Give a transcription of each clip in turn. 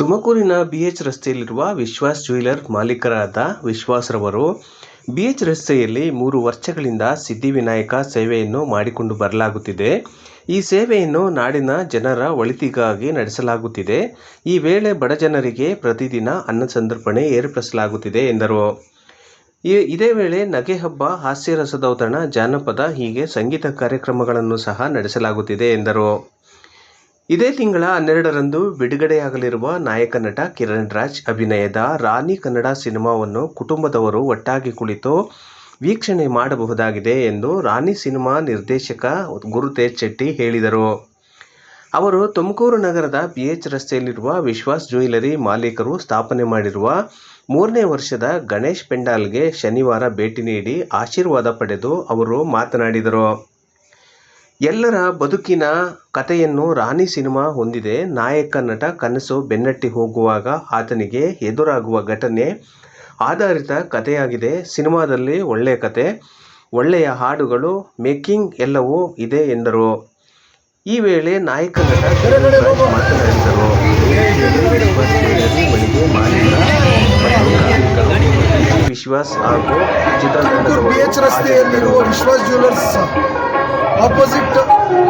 ತುಮಕೂರಿನ ಬಿಎಚ್ ರಸ್ತೆಯಲ್ಲಿರುವ ವಿಶ್ವಾಸ್ jeweller ಮಾಲೀಕರಾದ ವಿಶ್ವಾಸ್ರವರು BH ರಸ್ತೆಯಲ್ಲಿ 3 ವರ್ಷಗಳಿಂದ ಸಿದ್ಧಿವಿನಾಯಕ ಸೇವೆಯನ್ನು ಮಾಡಿಕೊಂಡು ಬರಲಾಗುತ್ತಿದೆ. ಈ ಸೇವೆಯನ್ನು ನಾಡಿನ ಜನರ ಒಳಿತಿಗಾಗಿ ನಡೆಸಲಾಗುತ್ತಿದೆ. ಈ ವೇಳೆ ಬಡಜನರಿಗೆ ಪ್ರತಿದಿನ ಅನ್ನಸಂತರ್ಪಣೆ ಏರ್ಪಡಿಸಲಾಗುತ್ತಿದೆ ಎಂದರು. ಇದೇ ವೇಳೆ ನಗೆ ಹಬ್ಬ, ಹಾಸ್ಯರಸದೌತಣ, ಜಾನಪದ ಹೀಗೆ ಸಂಗೀತ ಕಾರ್ಯಕ್ರಮಗಳನ್ನು ಸಹ ನಡೆಸಲಾಗುತ್ತಿದೆ ಎಂದರು. ಇದೇ ತಿಂಗಳ 12ರಂದು ಬಿಡುಗಡೆಯಾಗಲಿರುವ ನಾಯಕ ನಟ ಕಿರಣ್ ರಾಜ್ ಅಭಿನಯದ ರಾಣಿ ಕನ್ನಡ ಸಿನಿಮಾವನ್ನು ಕುಟುಂಬದವರು ಒಟ್ಟಾಗಿ ಕುಳಿತು ವೀಕ್ಷಣೆ ಮಾಡಬಹುದಾಗಿದೆ ಎಂದು ರಾಣಿ ಸಿನಿಮಾ ನಿರ್ದೇಶಕ ಗುರುತೇಜ್ ಶೆಟ್ಟಿ ಹೇಳಿದರು. ಅವರು ತುಮಕೂರು ನಗರದ ಬಿಎಚ್ ರಸ್ತೆಯಲ್ಲಿರುವ ವಿಶ್ವಾಸ್ ಜ್ಯುವೆಲರಿ ಮಾಲೀಕರು ಸ್ಥಾಪನೆ ಮಾಡಿರುವ 3ನೇ ವರ್ಷದ ಗಣೇಶ್ ಪೆಂಡಾಲ್ಗೆ ಶನಿವಾರ ಭೇಟಿ ನೀಡಿ ಆಶೀರ್ವಾದ ಪಡೆದು ಅವರು ಮಾತನಾಡಿದರು. ಎಲ್ಲರ ಬದುಕಿನ ಕಥೆಯನ್ನು ರಾಣಿ ಸಿನಿಮಾ ಹೊಂದಿದೆ. ನಾಯಕ ನಟ ಕನಸು ಬೆನ್ನಟ್ಟಿ ಹೋಗುವಾಗ ಆತನಿಗೆ ಎದುರಾಗುವ ಘಟನೆ ಆಧಾರಿತ ಕಥೆಯಾಗಿದೆ. ಸಿನಿಮಾದಲ್ಲಿ ಒಳ್ಳೆಯ ಕಥೆ, ಒಳ್ಳೆಯ ಹಾಡುಗಳು, ಮೇಕಿಂಗ್ ಎಲ್ಲವೂ ಇದೆ ಎಂದರು. ಈ ವೇಳೆ ನಾಯಕ ನಟ ಕಿರಣ್ ರಾಜ್ ಮಾತನಾಡಿದರು. ವಿಶ್ವಾಸ್ ಹಾಗೂ ಬಿಎಚ್ ರಸ್ತೆಯಲ್ಲಿರುವ ವಿಶ್ವಾಸ್ ಜ್ಯುವೆಲರ್ಸ್ ಆಪೋಸಿಟ್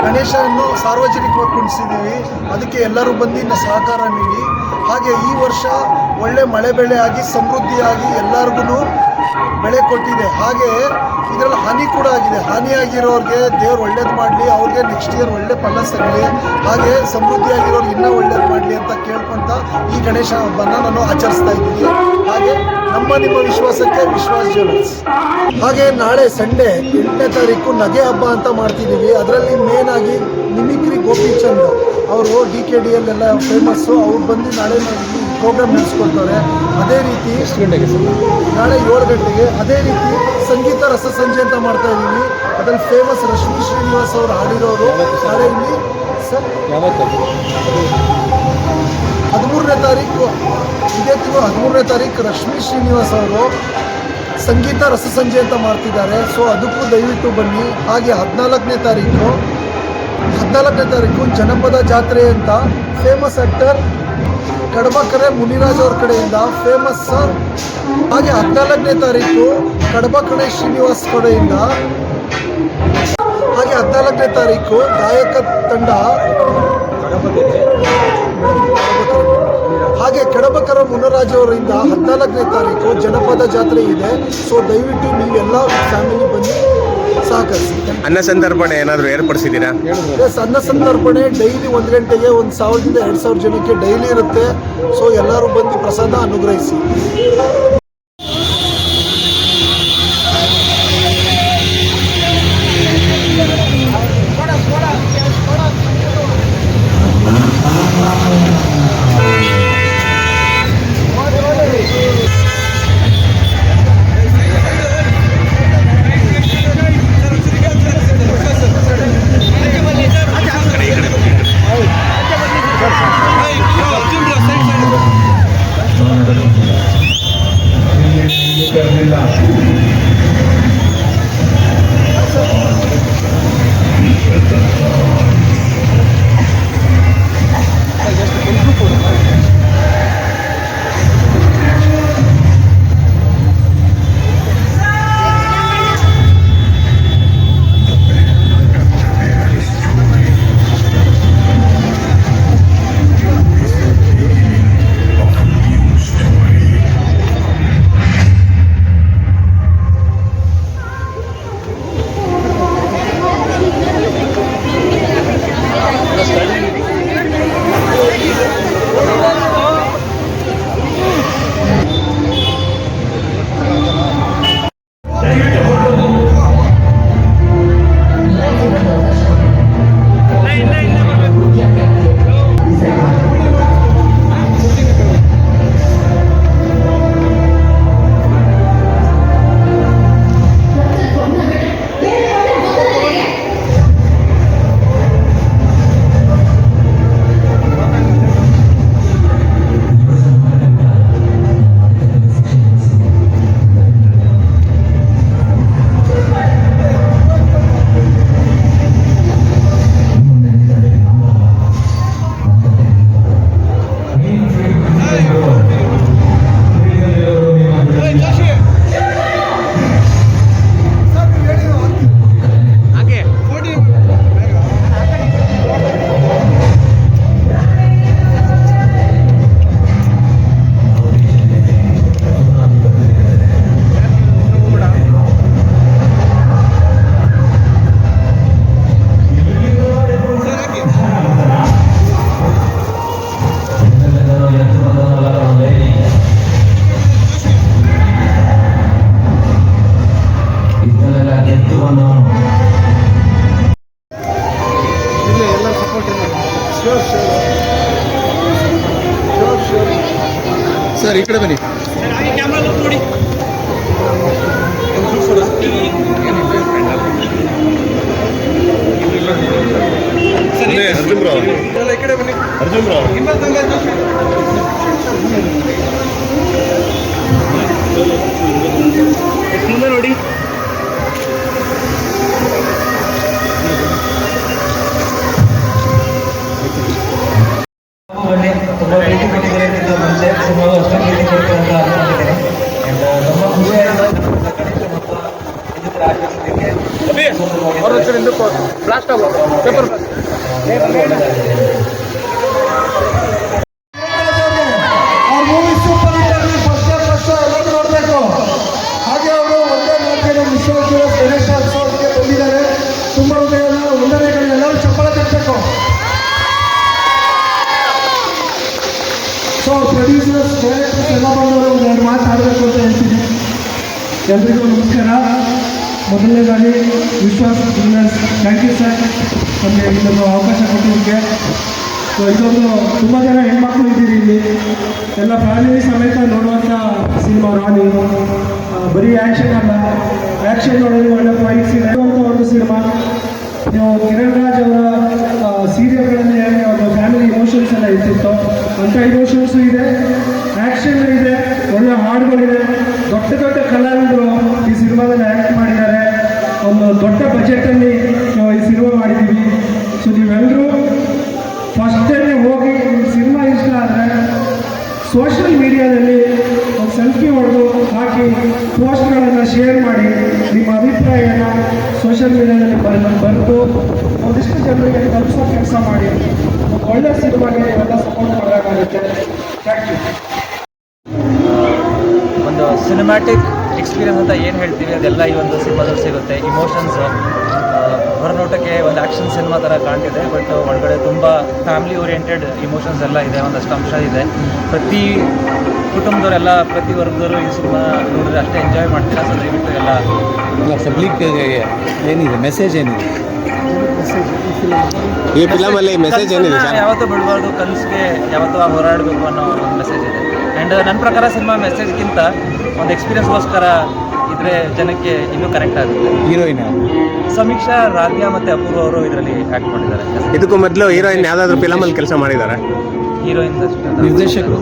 ಗಣೇಶವನ್ನು ಸಾರ್ವಜನಿಕವಾಗಿ ಕುಣಿಸಿದ್ದೀವಿ. ಅದಕ್ಕೆ ಎಲ್ಲರೂ ಬಂದು ಸಹಕಾರ ನೀಡಿ. ಹಾಗೆ ಈ ವರ್ಷ ಒಳ್ಳೆ ಮಳೆ ಬೆಳೆ ಆಗಿ ಸಮೃದ್ಧಿಯಾಗಿ ಎಲ್ಲರಿಗೂ ಬೆಳೆ ಕೊಟ್ಟಿದೆ. ಹಾಗೆ ಇದರಲ್ಲಿ ಹಾನಿ ಕೂಡ ಆಗಿದೆ. ಹಾನಿಯಾಗಿರೋರಿಗೆ ದೇವ್ರು ಒಳ್ಳೇದು ಮಾಡಲಿ, ಅವ್ರಿಗೆ ನೆಕ್ಸ್ಟ್ ಇಯರ್ ಒಳ್ಳೆ ಫಲ ಸಿಗಲಿ, ಹಾಗೆ ಸಮೃದ್ಧಿಯಾಗಿರೋರು ಇನ್ನೂ ಒಳ್ಳೇದು ಮಾಡಲಿ ಅಂತ ಕೇಳ್ಕೊತ ಈ ಗಣೇಶ ಹಬ್ಬನ ನಾನು ಆಚರಿಸ್ತಾ ಇದ್ದೀನಿ. ಹಾಗೆ ನಿಮ್ಮ ವಿಶ್ವಾಸಕ್ಕೆ ವಿಶ್ವಾಸ್ ಜ್ಯುವೆಲರ್ಸ್. ಹಾಗೆ ನಾಳೆ ಸಂಡೇ 8ನೇ ತಾರೀಕು ನಗೆ ಹಬ್ಬ ಅಂತ ಮಾಡ್ತಿದ್ದೀವಿ. ಅದರಲ್ಲಿ ಮೇನ್ ಆಗಿ ಮಿಮಿಕ್ರಿ ಗೋಪಿಚಂದ್ ಅವರು DKDL ಎಲ್ಲ ಫೇಮಸ್ಸು. ಅವ್ರು ಬಂದು ನಾಳೆ ಪ್ರೋಗ್ರಾಮ್ ನಡೆಸ್ಕೊಡ್ತಾರೆ. ಅದೇ ರೀತಿ ನಾಳೆ 7 ಗಂಟೆಗೆ ಅದೇ ರೀತಿ ಸಂಗೀತ ರಸಸಂಜೆ ಅಂತ ಮಾಡ್ತಾ ಇದ್ದೀವಿ. ಅದರಲ್ಲಿ ಫೇಮಸ್ ರಶ್ಮಿ ಶ್ರೀನಿವಾಸ್ ಅವರು ಹಾಡಿರೋರು ನಾಳೆ ಇಲ್ಲಿ ಸರ್ 13ನೇ ತಾರೀಕು, ಇದೇ ತಿಂಗಳು 13ನೇ ತಾರೀಕು ರಶ್ಮಿ ಶ್ರೀನಿವಾಸ್ ಅವರು ಸಂಗೀತ ರಸಸಂಜೆ ಅಂತ ಮಾಡ್ತಿದ್ದಾರೆ. ಸೊ ಅದಕ್ಕೂ ದಯವಿಟ್ಟು ಬನ್ನಿ. ಹಾಗೆ 14ನೇ ತಾರೀಕು ಜನಪದ ಜಾತ್ರೆ ಅಂತ ಫೇಮಸ್ ಆಕ್ಟರ್ ಕಡಬಕರೆ ಮುನಿರಾಜ್ ಅವ್ರ ಕಡೆಯಿಂದ ಫೇಮಸ್ ಸರ್. ಹಾಗೆ 14ನೇ ತಾರೀಕು ಕಡಬಕರೆ ಶ್ರೀನಿವಾಸ್ ಕಡೆಯಿಂದ, ಹಾಗೆ 14ನೇ ತಾರೀಕು ಗಾಯಕ ತಂಡ ಹಾಗೆ ಕಡಬಕರ ಮುನಿರಾಜ್ ಅವರಿಂದ 14ನೇ ತಾರೀಕು ಜನಪದ ಜಾತ್ರೆ ಇದೆ. ಸೊ ದಯವಿಟ್ಟು ನೀವೆಲ್ಲ ಫ್ಯಾಮಿಲಿ ಬನ್ನಿ ಸಹಕರಿಸಿ. ಅನ್ನ ಸಂತರ್ಪಣೆ ಏನಾದರೂ ಏರ್ಪಡಿಸಿದ್ದೀರಾ? ಅನ್ನ ಸಂತರ್ಪಣೆ ಡೈಲಿ 1 ಗಂಟೆಗೆ 1000ದಿಂದ 2000 ಜನಕ್ಕೆ ಡೈಲಿ ಇರುತ್ತೆ. ಸೊ ಎಲ್ಲರೂ ಬಂದು ಪ್ರಸಾದ ಅನುಗ್ರಹಿಸಿ. ಈ ಕಡೆ ಬನ್ನಿ. ಅರ್ಜುನ್ ಬ್ರೋ ಈ ಕಡೆ ಬನ್ನಿ. ಅರ್ಜುನ್ ಬ್ರೋ ಮುಂದೆ ನೋಡಿ. ತುಂಬ ಪ್ರೀತಿ ಕೊಟ್ಟಿದ್ದಕ್ಕಿಂತ ಮುಂಚೆ ಸಿನಿಮಾಗೂ ಅಷ್ಟೇ ಪ್ರೀತಿ ಕೊಡ್ತೀವಿ ಅಂತ ಅಂದ್ಕೊಂಡಿದ್ದೇನೆ. ಆ್ಯಂಡ್ ನಮ್ಮ ಮೂವಿಯನ್ನು ಆ ಮೂವಿ ಸೂಪರ್ ಹಿಟ್ ಆಗಿ ಫಸ್ಟ್ ಎಲ್ಲರೂ ನೋಡಬೇಕು. ಹಾಗೆ ಅವರು ಒಂದೇ ಮಾತಿಗೆ ವಿಶ್ವಾಸ್ ಜ್ಯುವೆಲರ್ಸ್ ಗಣೇಶ ಉತ್ಸವಕ್ಕೆ ಬಂದಿದ್ದಾರೆ. ತುಂಬ ಹೃದಯದ ವಂದನೆಗಳು, ಎಲ್ಲರೂ ಚಪ್ಪಾಳೆ ತಟ್ಟಬೇಕು. ಸೊ ಪ್ರೊಡ್ಯೂಸರ್ಸ್, ಡೈರೆಕ್ಟರ್ಸ್ ಎಲ್ಲ ಬಂದವರು ಒಂದೆರಡು ಮಾತಾಡಬೇಕು ಅಂತ ಹೇಳ್ತೀನಿ. ಎಲ್ರಿಗೂ ನಮಸ್ಕಾರ. ಮೊದಲನೇದಾಗಿ ವಿಶ್ವಾಸ್ ಜ್ಯುವೆಲರ್ಸ್ ಥ್ಯಾಂಕ್ ಯು ಸರ್, ನಮಗೆ ಇದನ್ನು ಅವಕಾಶ ಕೊಟ್ಟಿದ್ದಕ್ಕೆ. ಸೊ ಇದೊಂದು ತುಂಬ ಜನ ಹೆಣ್ಮಕ್ಳು ಇದ್ದೀರಿ ಇಲ್ಲಿ, ಎಲ್ಲ ಫ್ಯಾಮಿಲಿ ಸಮೇತ ನೋಡುವಂಥ ಸಿನಿಮಾ ರಾಣಿ. ಬರೀ ಆ್ಯಕ್ಷನ್ ಅಲ್ಲ, ಆ್ಯಕ್ಷನ್ ನೋಡೋದು ಒಳ್ಳೆ ಫೈಟ್ಸ್ ಇದೆ ಅಂತ ಒಂದು ಸಿನಿಮಾ. ನೀವು ಕಿರಣ್ ರಾಜ್ ಅವರ ಸೀರಿಯಲ್ಗಳಲ್ಲಿ ಹೇಗೆ ಒಂದು ಫ್ಯಾಮಿಲಿ ಇಮೋಷನ್ಸ್ ಎಲ್ಲ ಇರ್ತಿತ್ತು, ಅಂಥ ಇಮೋಷನ್ಸು ಇದೆ, ಆ್ಯಕ್ಷನ್ ಇದೆ, ಒಳ್ಳೆ ಹಾಡುಗಳಿದೆ. ದೊಡ್ಡ ದೊಡ್ಡ ಕಲಾವಿದರು ಈ ಸಿನಿಮಾದಲ್ಲಿ ಆ್ಯಕ್ಟ್ ಮಾಡಿದ್ದಾರೆ. ಒಂದು ದೊಡ್ಡ ಬಜೆಟಲ್ಲಿ ನಾವು ಈ ಸಿನಿಮಾ ಮಾಡಿದ್ದೀವಿ. ಸೊ ನೀವೆಲ್ಲರೂ ಫಸ್ಟ್ ಟೈಮ್ ಹೋಗಿ ಸಿನಿಮಾ ಇಷ್ಟ ಆದರೆ ಸೋಷಿಯಲ್ ಮೀಡಿಯಾದಲ್ಲಿ ಒಂದು ಸೆಲ್ಫಿ ಹೊಡೆದು ಹಾಕಿ ಪೋಸ್ಟ್ಗಳನ್ನು ಶೇರ್ ಮಾಡಿ ನಿಮ್ಮ ಅಭಿಪ್ರಾಯನ ಸೋಷಿಯಲ್ ಮೀಡಿಯಾದಲ್ಲಿ ಬರೆದು ಒಂದಿಷ್ಟು ಜನರಿಗೆ ತಲುಪಿಸೋ ಕೆಲಸ ಮಾಡಿ. ಒಂದು ಒಳ್ಳೆಯ ಸಿನಿಮಾಗೆ ನೀವೆಲ್ಲ ಸಪೋರ್ಟ್ ಮಾಡಬೇಕಾಗುತ್ತೆ. Thank you. ಒಂದು ಸಿನಿಮ್ಯಾಟಿಕ್ ಎಕ್ಸ್ಪೀರಿಯನ್ಸ್ ಅಂತ ಏನು ಹೇಳ್ತೀವಿ ಅದೆಲ್ಲ ಈ ಒಂದು ಸಿನಿಮಾದಲ್ಲಿ ಸಿಗುತ್ತೆ. ಇಮೋಷನ್ಸು ಹೊರನೋಟಕ್ಕೆ ಒಂದು ಆ್ಯಕ್ಷನ್ ಸಿನಿಮಾ ಥರ ಕಾಣ್ತಿದೆ, ಬಟ್ ಒಳಗಡೆ ತುಂಬ ಫ್ಯಾಮಿಲಿ ಓರಿಯೆಂಟೆಡ್ ಇಮೋಷನ್ಸ್ ಎಲ್ಲ ಇದೆ, ಒಂದಷ್ಟು ಅಂಶ ಇದೆ. ಪ್ರತಿ ಕುಟುಂಬದವರೆಲ್ಲ, ಪ್ರತಿ ವರ್ಗದವರು ಈ ಸಿನಿಮಾ ನೋಡಿದ್ರೆ ಅಷ್ಟೇ ಎಂಜಾಯ್ ಮಾಡ್ತೀರಾ. ಸೊ ದಯವಿಟ್ಟು ಎಲ್ಲ ಪಬ್ಲಿಕ್ ಏನಿದೆ ಮೆಸೇಜ್ ಏನಿದೆ ಈ ಫಿಲಮಲ್ಲಿ ಮೆಸೇಜ್ ಏನಿದೆ ಸರ್? ಯಾವತ್ತೂ ಬಿಡಬಾರ್ದು, ಕನಸಿಗೆ ಯಾವತ್ತೂ ಹೋರಾಡಬೇಕು ಅನ್ನೋ ಒಂದು ಮೆಸೇಜ್ ಇದೆ. ಆ್ಯಂಡ್ ನನ್ನ ಪ್ರಕಾರ ಸಿನಿಮಾ ಮೆಸೇಜ್ಗಿಂತ ಒಂದು ಎಕ್ಸ್ಪೀರಿಯನ್ಸ್ಗೋಸ್ಕರ ಇದ್ರೆ ಜನಕ್ಕೆ ಇನ್ನೂ ಕನೆಕ್ಟ್ ಆಗುತ್ತೆ. ಹೀರೋಯಿನ್ ಸಮೀಕ್ಷಾ, ರಾಧ್ಯ ಮತ್ತು ಅಪೂರ್ವ ಅವರು ಇದರಲ್ಲಿ ಆ್ಯಕ್ಟ್ ಮಾಡಿದ್ದಾರೆ. ಇದಕ್ಕೂ ಮೊದಲು ಹೀರೋಯಿನ್ ಯಾವುದಾದ್ರೂ ಫಿಲಮಲ್ಲಿ ಕೆಲಸ ಮಾಡಿದ್ದಾರೆ? ಹೀರೋಯಿನ್ ನಿರ್ದೇಶಕರು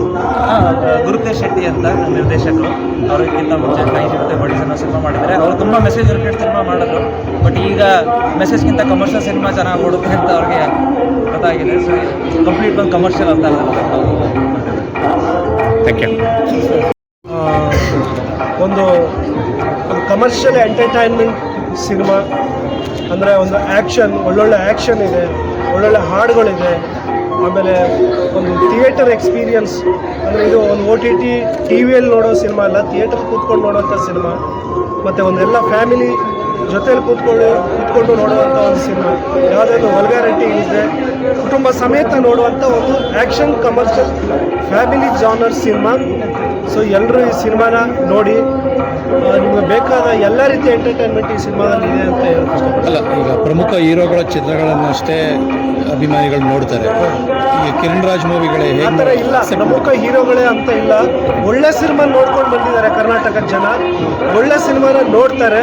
ಗುರುತೇಜ್ ಶೆಟ್ಟಿ ಅಂತ ನಿರ್ದೇಶಕರು. ಅವ್ರಿಗಿಂತ ಮುಂಚೆ ಕೈ ಜೊತೆ ಬಡಿಸ್ ಅನ್ನೋ ಸಿನಿಮಾ ಮಾಡಿದ್ದಾರೆ. ಅವರು ತುಂಬ ಮೆಸೇಜ್ ಓರಿಯೆಂಟೆಡ್ ಸಿನಿಮಾ ಮಾಡಿದ್ರು, ಬಟ್ ಈಗ ಮೆಸೇಜ್ಗಿಂತ ಕಮರ್ಷಿಯಲ್ ಸಿನಿಮಾ ಚೆನ್ನಾಗಿ ಓಡುತ್ತೆ ಅಂತ ಅವ್ರಿಗೆ ಗೊತ್ತಾಗಿದೆ. ಸೊ ಕಂಪ್ಲೀಟ್ ಒಂದು ಕಮರ್ಷಿಯಲ್ ಅಂತ ಥ್ಯಾಂಕ್ ಯು. ಒಂದು ಕಮರ್ಷಿಯಲ್ ಎಂಟರ್ಟೈನ್ಮೆಂಟ್ ಸಿನಿಮಾ ಅಂದರೆ ಒಂದು ಆ್ಯಕ್ಷನ್, ಒಳ್ಳೊಳ್ಳೆ ಆ್ಯಕ್ಷನ್ ಇದೆ, ಒಳ್ಳೊಳ್ಳೆ ಹಾಡುಗಳಿದೆ. ಆಮೇಲೆ ಒಂದು ಥಿಯೇಟರ್ ಎಕ್ಸ್ಪೀರಿಯನ್ಸ್ ಅಂದರೆ ಇದು ಒಂದು OTT TV-ಯಲ್ಲಿ ನೋಡೋ ಸಿನಿಮಾ ಅಲ್ಲ, ಥಿಯೇಟರ್ ಕೂತ್ಕೊಂಡು ನೋಡೋಂಥ ಸಿನಿಮಾ. ಮತ್ತು ಒಂದೆಲ್ಲ ಫ್ಯಾಮಿಲಿ ಜೊತೆಯಲ್ಲಿ ಕೂತ್ಕೊಂಡು ನೋಡುವಂಥ ಒಂದು ಸಿನಿಮಾ. ಯಾವುದೇ ಒಂದು ವಲ್ಗಾರಿಟಿ ಇಲ್ಲದೆ ಕುಟುಂಬ ಸಮೇತ ನೋಡುವಂಥ ಒಂದು action commercial family genre cinema. So ಎಲ್ಲರೂ ಈ ಸಿನಿಮಾನ ನೋಡಿ, ನಿಮಗೆ ಬೇಕಾದ ಎಲ್ಲ ರೀತಿಯ ಎಂಟರ್ಟೈನ್ಮೆಂಟ್ ಈ ಸಿನಿಮಾದಲ್ಲಿ ಇದೆ ಅಂತ ಹೇಳೋಕ್ಕೆ ಇಷ್ಟಪಡ್ತೀನಿ. ಅಲ್ಲ, ಈಗ ಪ್ರಮುಖ ಹೀರೋಗಳ ಚಿತ್ರಗಳನ್ನಷ್ಟೇ ಅಭಿಮಾನಿಗಳು ನೋಡ್ತಾರೆ. ಈಗ ಕಿರಣ್ ರಾಜ್ ಮೂವಿಗಳೇ ಆ ಥರ ಇಲ್ಲ, ಪ್ರಮುಖ ಹೀರೋಗಳೇ ಅಂತ ಇಲ್ಲ. ಒಳ್ಳೆ ಸಿನಿಮಾ ನೋಡ್ಕೊಂಡು ಬಂದಿದ್ದಾರೆ ಕರ್ನಾಟಕದ ಜನ, ಒಳ್ಳೆ ಸಿನಿಮಾನ ನೋಡ್ತಾರೆ.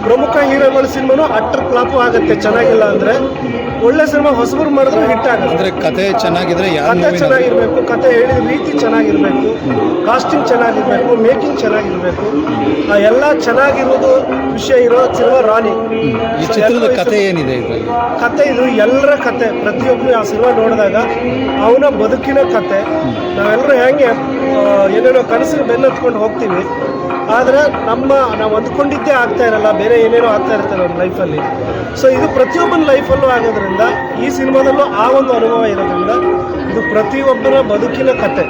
ಪ್ರಮುಖ ಹೀರೋಗಳ ಸಿನಿಮಾನು ಅಟ್ರ್ ಫ್ಲಾಪು ಆಗುತ್ತೆ ಚೆನ್ನಾಗಿಲ್ಲ ಅಂದರೆ. ಒಳ್ಳೆ ಸಿನಿಮಾ ಹೊಸಬರು ಮಾಡಿದ್ರು ಹಿಟ್ ಆಗುತ್ತೆ. ಅಂದರೆ ಕತೆ ಚೆನ್ನಾಗಿದ್ರೆ ಕತೆ ಚೆನ್ನಾಗಿರಬೇಕು, ಕತೆ ಹೇಳಿದ ರೀತಿ ಚೆನ್ನಾಗಿರಬೇಕು, ಕಾಸ್ಟಿಂಗ್ ಚೆನ್ನಾಗಿರಬೇಕು, ಮೇಕಿಂಗ್ ಚೆನ್ನಾಗಿರಬೇಕು. ಆ ಎಲ್ಲ ಚೆನ್ನಾಗಿರೋದು ವಿಷಯ ಇರೋ ಸಿನಿಮಾ ರಾಣಿ. ಈ ಚಿತ್ರದ ಕತೆ ಏನಿದೆ ಇದರಲ್ಲಿ? ಕತೆ ಇದು ಎಲ್ಲರ ಕತೆ. ಪ್ರತಿಯೊಬ್ಬರು ಆ ಸಿನಿಮಾ ನೋಡಿದಾಗ ಅವನ ಬದುಕಿನ ಕತೆ. ನಾವೆಲ್ಲರೂ ಹೆಂಗೆ ಏನೇನೋ ಕನಸಿನ ಬೆನ್ನತ್ಕೊಂಡು ಹೋಗ್ತೀವಿ, ಆದರೆ ನಾವು ಅಂದ್ಕೊಂಡಿದ್ದೇ ಆಗ್ತಾ ಇರಲ್ಲ, ಬೇರೆ ಏನೇನೋ ಆಗ್ತಾ ಇರ್ತಾರೆ ನಮ್ಮ ಲೈಫಲ್ಲಿ. ಸೊ ಇದು ಪ್ರತಿಯೊಬ್ಬನ ಲೈಫಲ್ಲೂ ಆಗೋದ್ರಿಂದ, ಈ ಸಿನಿಮಾದಲ್ಲೂ ಆ ಒಂದು ಅನುಭವ ಇರೋದ್ರಿಂದ ಇದು ಪ್ರತಿಯೊಬ್ಬರ ಬದುಕಿನ ಕತೆ.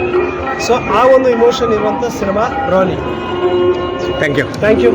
ಸೊ ಆ ಒಂದು ಇಮೋಷನ್ ಇರುವಂಥ cinema Rani. Thank you. Thank you.